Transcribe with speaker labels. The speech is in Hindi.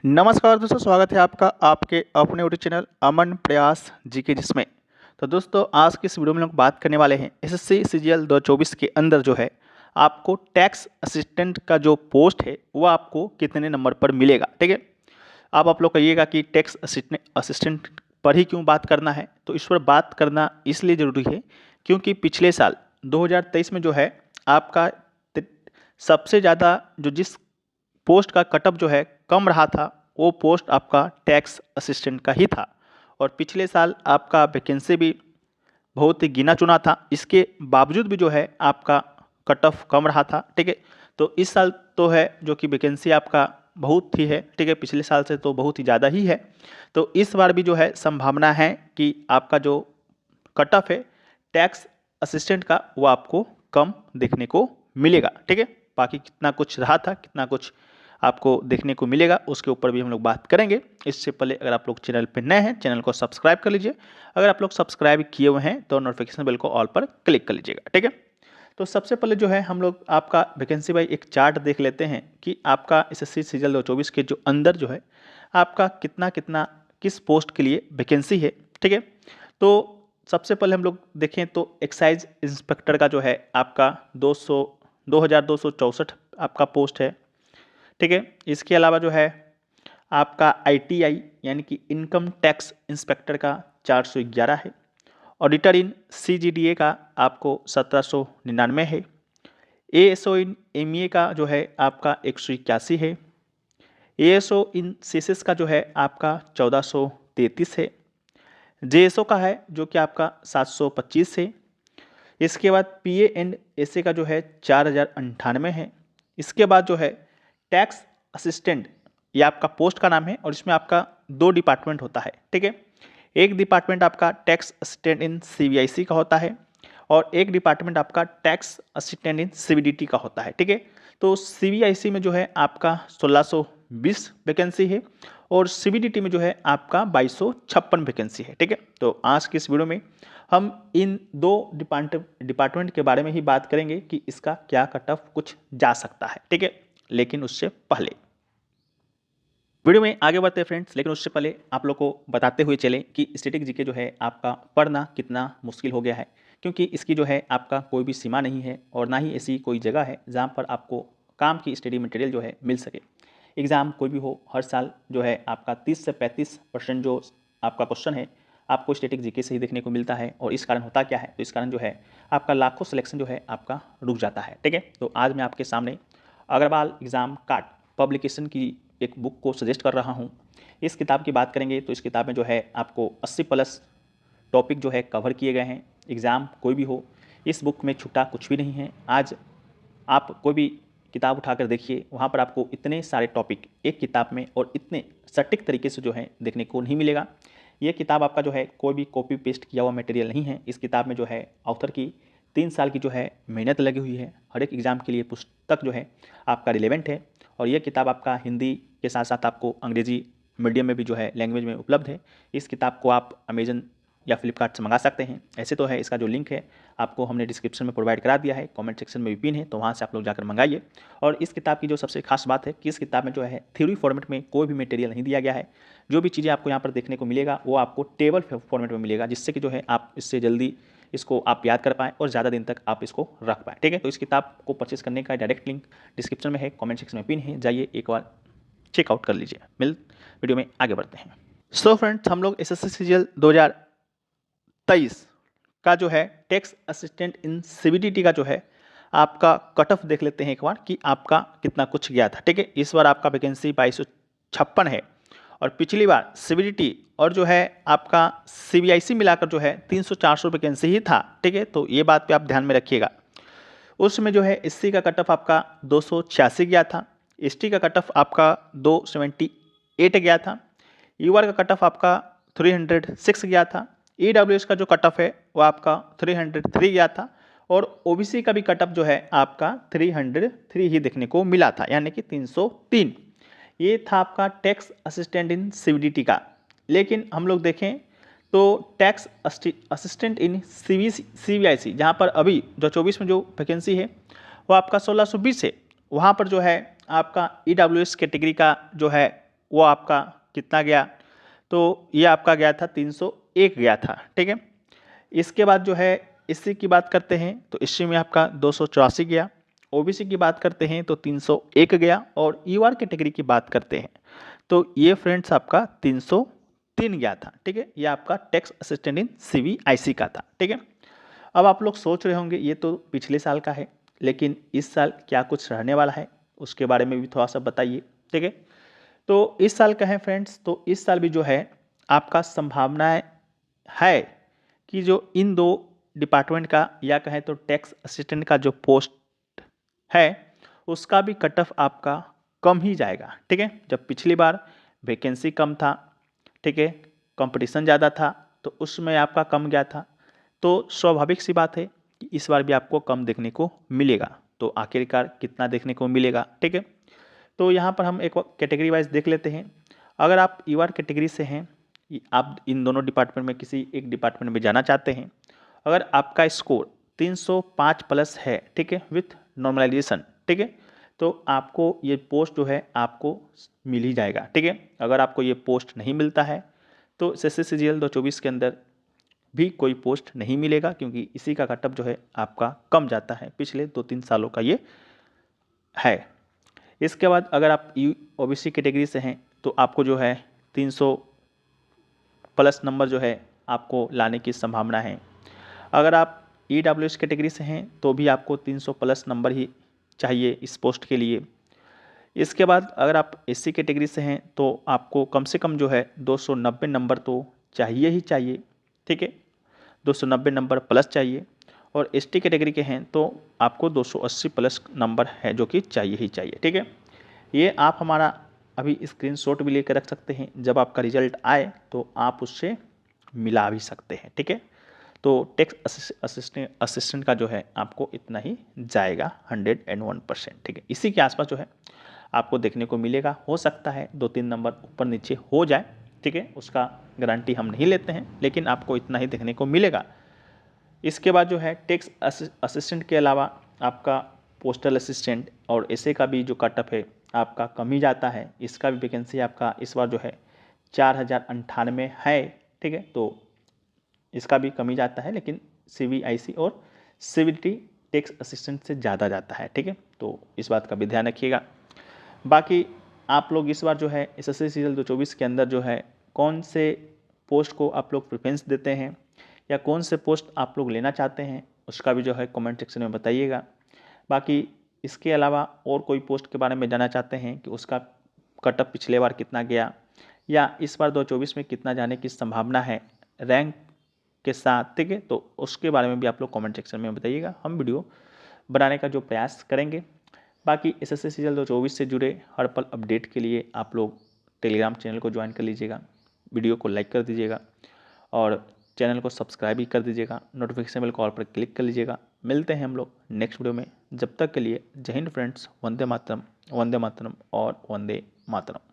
Speaker 1: नमस्कार दोस्तों, स्वागत है आपका आपके अपने यूट्यूब चैनल अमन प्रयास जीके जिसमें। तो दोस्तों, आज की इस वीडियो में लोग बात करने वाले हैं एसएससी सीजीएल 2024 के अंदर जो है आपको टैक्स असिस्टेंट का जो पोस्ट है वो आपको कितने नंबर पर मिलेगा। ठीक है, अब आप लोग कहिएगा कि टैक्स असिस्टेंट पर ही क्यों बात करना है। तो इस पर बात करना इसलिए ज़रूरी है क्योंकि पिछले साल 2023 में जो है आपका सबसे ज़्यादा जो जिस पोस्ट का कटअप जो है कम रहा था वो पोस्ट आपका टैक्स असिस्टेंट का ही था। और पिछले साल आपका वैकेंसी भी बहुत ही गिना चुना था, इसके बावजूद भी जो है आपका कट ऑफ कम रहा था। ठीक है, तो इस साल तो है जो कि वैकेंसी आपका बहुत ही है। ठीक है, पिछले साल से तो बहुत ही ज़्यादा ही है। तो इस बार भी जो है संभावना है कि आपका जो कट ऑफ है टैक्स असिस्टेंट का वो आपको कम देखने को मिलेगा। ठीक है, बाकी कितना कुछ रहा था, कितना कुछ आपको देखने को मिलेगा, उसके ऊपर भी हम लोग बात करेंगे। इससे पहले अगर आप लोग चैनल पर नए हैं, चैनल को सब्सक्राइब कर लीजिए। अगर आप लोग सब्सक्राइब किए हुए हैं तो नोटिफिकेशन बेल को ऑल पर क्लिक कर लीजिएगा। ठीक है, तो सबसे पहले जो है हम लोग आपका वैकेंसी वाइज एक चार्ट देख लेते हैं कि आपका एसएससी सीजीएल 2024 के जो अंदर जो है आपका कितना कितना किस पोस्ट के लिए वैकेंसी है। ठीक है, तो सबसे पहले हम लोग देखें तो एक्साइज इंस्पेक्टर का जो है आपका 2264 आपका पोस्ट है। ठीक है, इसके अलावा जो है आपका आईटीआई यानी कि इनकम टैक्स इंस्पेक्टर का 411 है। ऑडिटर इन सीजीडीए का आपको 1799 है। एएसओ इन एमईए का जो है आपका 181 है। एएसओ इन सीएसएस का जो है आपका 1433 है। जेएसओ का है जो कि आपका 725 है। इसके बाद पीए एंड एसए का जो है 4098 है। इसके बाद जो है टैक्स असिस्टेंट, ये आपका पोस्ट का नाम है और इसमें आपका 2 डिपार्टमेंट होता है। ठीक है, एक डिपार्टमेंट आपका टैक्स असिस्टेंट इन सीबीआईसी का होता है और एक डिपार्टमेंट आपका टैक्स असिस्टेंट इन सीबीडीटी का होता है। ठीक है, तो सीबीआईसी में जो है आपका 1620 वैकेंसी है और सीबीडीटी में जो है आपका 2256 वैकेंसी है। ठीक है, तो आज की इस वीडियो में हम इन दो डिपार्टमेंट के बारे में ही बात करेंगे कि इसका क्या कट ऑफ कुछ जा सकता है। ठीक है, लेकिन उससे पहले वीडियो में आगे बढ़ते हैं फ्रेंड्स, लेकिन उससे पहले आप लोग को बताते हुए चले कि स्टैटिक जीके जो है आपका पढ़ना कितना मुश्किल हो गया है, क्योंकि इसकी जो है आपका कोई भी सीमा नहीं है और ना ही ऐसी कोई जगह है जहाँ पर आपको काम की स्टडी मटेरियल जो है मिल सके। एग्ज़ाम कोई भी हो, हर साल जो है आपका 30 से 35% जो आपका क्वेश्चन है आपको स्टैटिक जीके से ही देखने को मिलता है। और इस कारण होता क्या है, तो इस कारण जो है आपका लाखों सिलेक्शन जो है आपका रुक जाता है। ठीक है, तो आज मैं आपके सामने अग्रवाल एग्ज़ाम कार्ड पब्लिकेशन की एक बुक को सजेस्ट कर रहा हूँ। इस किताब की बात करेंगे तो इस किताब में जो है आपको 80+ टॉपिक जो है कवर किए गए हैं। एग्ज़ाम कोई भी हो, इस बुक में छूटा कुछ भी नहीं है। आज आप कोई भी किताब उठाकर देखिए, वहाँ पर आपको इतने सारे टॉपिक एक किताब में और इतने सटीक तरीके से जो है देखने को नहीं मिलेगा। ये किताब आपका जो है कोई भी कॉपी पेस्ट किया हुआ मटेरियल नहीं है। इस किताब में जो है ऑथर की 3 साल की जो है मेहनत लगी हुई है। हर एक एग्ज़ाम के लिए पुस्तक जो है आपका रिलेवेंट है और यह किताब आपका हिंदी के साथ साथ आपको अंग्रेजी मीडियम में भी जो है लैंग्वेज में उपलब्ध है। इस किताब को आप अमेजन या फ्लिपकार्ट से मंगा सकते हैं। ऐसे तो है, इसका जो लिंक है आपको हमने डिस्क्रिप्शन में प्रोवाइड करा दिया है, कमेंट सेक्शन में भी पिन है, तो वहाँ से आप लोग जाकर मंगाइए। और इस किताब की जो सबसे खास बात है कि इस किताब में जो है थ्योरी फॉर्मेट में कोई भी मटेरियल नहीं दिया गया है। जो भी चीज़ें आपको यहाँ पर देखने को मिलेगा वो आपको टेबल फॉर्मेट में मिलेगा, जिससे कि जो है आप इससे जल्दी इसको आप याद कर पाएँ और ज़्यादा दिन तक आप इसको रख पाएँ। ठीक है, तो इस किताब को परचेस करने का डायरेक्ट लिंक डिस्क्रिप्शन में है, कमेंट सेक्शन में पिन है, जाइए एक बार चेकआउट कर लीजिए। वीडियो में आगे बढ़ते हैं। सो फ्रेंड्स, हम लोग एसएससी सीजीएल 2023 का जो है टैक्स असिस्टेंट इन सीबीडीटी का जो है आपका कट ऑफ देख लेते हैं एक बार कि आपका कितना कुछ गया था। ठीक है, इस बार आपका वैकेंसी 2256 है और पिछली बार सीबीडीटी और जो है आपका सीबीआईसी मिलाकर जो है 300-400 वैकेंसी ही था। ठीक है, तो ये बात पे आप ध्यान में रखिएगा। उसमें जो है एससी का कट ऑफ आपका 286 गया था, एसटी का कट ऑफ आपका 278 गया था, यूआर का कट ऑफ आपका 306 गया था, ईडब्ल्यूएस का जो कट ऑफ है वो आपका 303 गया था और ओबीसी का भी कट ऑफ जो है आपका 303 ही देखने को मिला था, यानी कि 303। ये था आपका टैक्स असिस्टेंट इन सीबीडीटी का। लेकिन हम लोग देखें तो टैक्स असिस्टेंट इन सीबीआईसी जहाँ पर अभी जो 24 में जो वैकेंसी है वो आपका 1620 है, वहाँ पर जो है आपका ईडब्ल्यूएस कैटेगरी का जो है वो आपका कितना गया, तो ये आपका गया था 301 गया था। ठीक है, इसके बाद जो है एससी की बात करते हैं तो एससी में आपका 284 गया, ओबीसी की बात करते हैं तो 301 गया, और यूआर कैटेगरी की बात करते हैं तो ये फ्रेंड्स आपका 303 गया था। ठीक है, ये आपका टैक्स असिस्टेंट इन सीबीआईसी का था। ठीक है, अब आप लोग सोच रहे होंगे ये तो पिछले साल का है, लेकिन इस साल क्या कुछ रहने वाला है उसके बारे में भी थोड़ा सा बताइए। ठीक है, तो इस साल का है फ्रेंड्स, तो इस साल भी जो है आपका संभावनाएं है कि जो इन दो डिपार्टमेंट का या कहें तो टैक्स असिस्टेंट का जो पोस्ट है उसका भी कट ऑफ आपका कम ही जाएगा। ठीक है, जब पिछली बार वैकेंसी कम था, ठीक है, कंपटीशन ज़्यादा था तो उसमें आपका कम गया था, तो स्वाभाविक सी बात है कि इस बार भी आपको कम देखने को मिलेगा। तो आखिरकार कितना देखने को मिलेगा। ठीक है, तो यहाँ पर हम एक कैटेगरी वाइज देख लेते हैं। अगर आप यूआर कैटेगरी से हैं, आप इन दोनों डिपार्टमेंट में किसी एक डिपार्टमेंट में जाना चाहते हैं, अगर आपका स्कोर 305 प्लस है, ठीक है, विथ नॉर्मलाइजेशन, ठीक है, तो आपको ये पोस्ट जो है आपको मिल ही जाएगा। ठीक है, अगर आपको ये पोस्ट नहीं मिलता है तो SSCGL 2024 के अंदर भी कोई पोस्ट नहीं मिलेगा, क्योंकि इसी का कटअप जो है आपका कम जाता है, पिछले 2-3 सालों का ये है। इसके बाद अगर आप ओबीसी कैटेगरी से हैं तो आपको जो है 300 प्लस नंबर जो है आपको लाने की संभावना है। अगर आप EWS कैटेगरी से हैं तो भी आपको 300 प्लस नंबर ही चाहिए इस पोस्ट के लिए। इसके बाद अगर आप SC कैटेगरी से हैं तो आपको कम से कम जो है 290 नंबर तो चाहिए ही चाहिए। ठीक है, 290 नंबर प्लस चाहिए, और ST कैटेगरी के हैं तो आपको 280 प्लस नंबर है जो कि चाहिए ही चाहिए। ठीक है, ये आप हमारा अभी स्क्रीनशॉट भी लेकर रख सकते हैं, जब आपका रिजल्ट आए तो आप उससे मिला भी सकते हैं। ठीक है, तो टैक्स असिस्टेंट का जो है आपको इतना ही जाएगा 101%। ठीक है, इसी के आसपास जो है आपको देखने को मिलेगा। हो सकता है 2-3 नंबर ऊपर नीचे हो जाए, ठीक है, उसका गारंटी हम नहीं लेते हैं, लेकिन आपको इतना ही देखने को मिलेगा। इसके बाद जो है टैक्स असिस्टेंट के अलावा आपका पोस्टल असिस्टेंट और एसए का भी जो कटअप है आपका कम ही जाता है। इसका भी वैकेंसी आपका इस बार जो है 4098 है। ठीक है, तो इसका भी कम ही जाता है, लेकिन सीबीआईसी और सीबीटी टैक्स असिस्टेंट से ज़्यादा जाता है। ठीक है, तो इस बात का भी ध्यान रखिएगा। बाकी आप लोग इस बार जो है SSCGL 2024 के अंदर जो है कौन से पोस्ट को आप लोग प्रेफरेंस देते हैं या कौन से पोस्ट आप लोग लेना चाहते हैं, उसका भी जो है कमेंट सेक्शन में बताइएगा। बाकी इसके अलावा और कोई पोस्ट के बारे में जानना चाहते हैं कि उसका कटअप पिछले बार कितना गया या इस बार 2024 में कितना जाने की संभावना है रैंक के साथ, ठीक है, तो उसके बारे में भी आप लोग कमेंट सेक्शन में बताइएगा। हम वीडियो बनाने का जो प्रयास करेंगे। बाकी SSCGL 2024 से जुड़े हर पल अपडेट के लिए आप लोग टेलीग्राम चैनल को ज्वाइन कर लीजिएगा, वीडियो को लाइक कर दीजिएगा और चैनल को सब्सक्राइब भी कर दीजिएगा, नोटिफिकेशन बेल कॉल पर क्लिक कर लीजिएगा। मिलते हैं हम लोग नेक्स्ट वीडियो में, जब तक के लिए जय हिंद फ्रेंड्स, वंदे मातरम और वंदे मातरम।